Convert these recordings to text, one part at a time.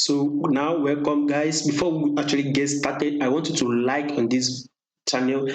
So now, welcome guys. Before we actually get started, I want you to like on this channel,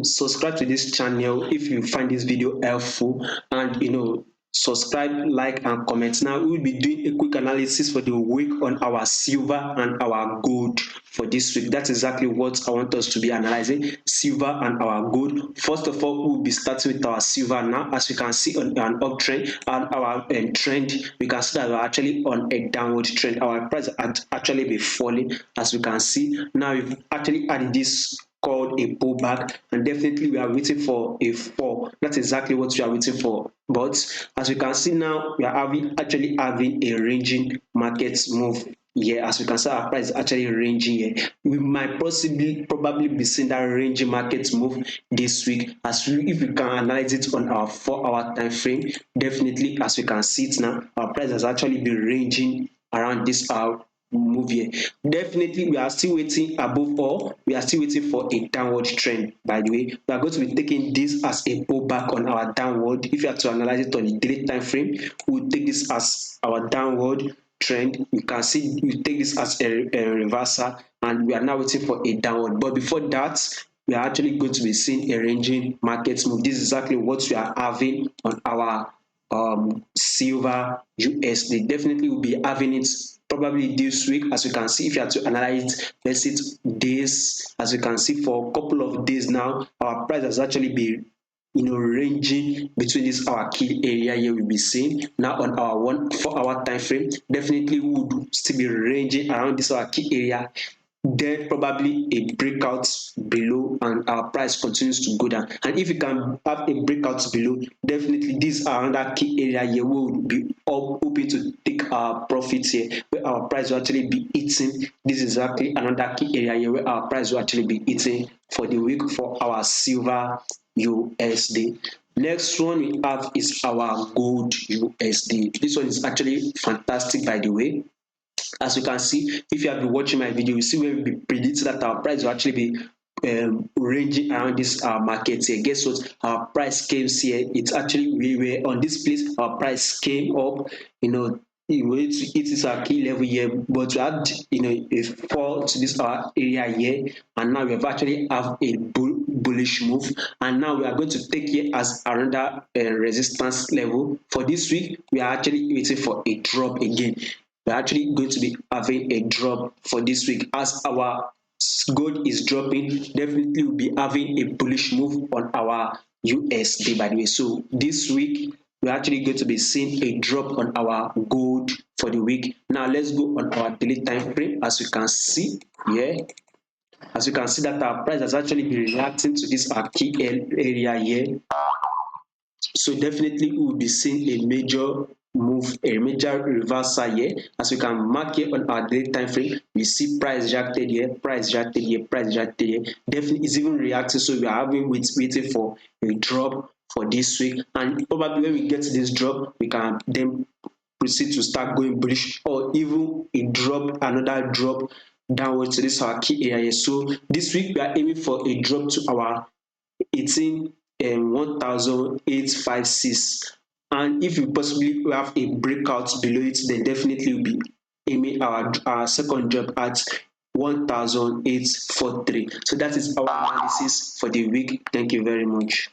subscribe to this channel if you find this video helpful, and subscribe, like, and comment. Now we will be doing a quick analysis for the week on our silver and our gold for this week. That's exactly what I want us to be analyzing: silver and our gold. First of all, we will be starting with our silver now. As you can see on an uptrend and our trend, we can see that we're actually on a downward trend. Our price had actually been falling, as we can see. Now we've actually had this called a pullback, and definitely we are waiting for a fall. That's exactly what we are waiting for. But as we can see now, we are actually having a ranging market move here. As we can see, our price is actually ranging here. We might probably be seeing that ranging market move this week, if we can analyze it on our 4-hour time frame. Definitely, as we can see it now, our price has actually been ranging around this hour move here. Definitely, we are still waiting. Above all, we are still waiting for a downward trend. By the way, we are going to be taking this as a pullback on our downward. If you have to analyze it on the daily time frame, we will take this as our downward trend. You can see we take this as a reversal, and we are now waiting for a downward. But before that, we are actually going to be seeing a ranging market move. This is exactly what we are having on our silver USD. Definitely we'll be having it probably this week. As you can see, if you have to analyze, let's see days, as you can see, for a couple of days now, our price has actually been ranging between this our key area here. We'll be seeing now on our 4-hour time frame. Definitely we would still be ranging around this our key area, then probably a breakout below, and our price continues to go down. And if you can have a breakout below, definitely this are another key area here. We will be hoping to take our profits here, where our price will actually be hitting. This is exactly another key area here where our price will actually be hitting for the week for our silver USD. Next one we have is our gold USD. This one is actually fantastic, by the way. As you can see, if you have been watching my video, you see where we predict that our price will actually be ranging around this market here. Guess what? Our price came here. It's actually we were on this place. Our price came up. It is our key level here, but we had a fall to this our area here, and now we have actually have a bullish move, and now we are going to take here as another resistance level for this week. We are actually waiting for a drop again. We're actually going to be having a drop for this week. As our gold is dropping, definitely we'll be having a bullish move on our USD, by the way. So this week we're actually going to be seeing a drop on our gold for the week. Now let's go on our daily time frame. As you can see here, as you can see that our price has actually been reacting to this our key area here. So definitely we will be seeing a major move, a major reversal here. As you can mark here on our daily time frame, we see price reacted here, price reacted here, price reacted here. Definitely it's even reacting, so we are having waiting for a drop for this week, and probably when we get to this drop, we can then proceed to start going bullish, or even another drop downwards to this our key area. So this week we are aiming for a drop to our 18,856, and if you possibly have a breakout below it, then definitely we'll be aiming our second drop at 1,843. So that is our analysis for the week. Thank you very much.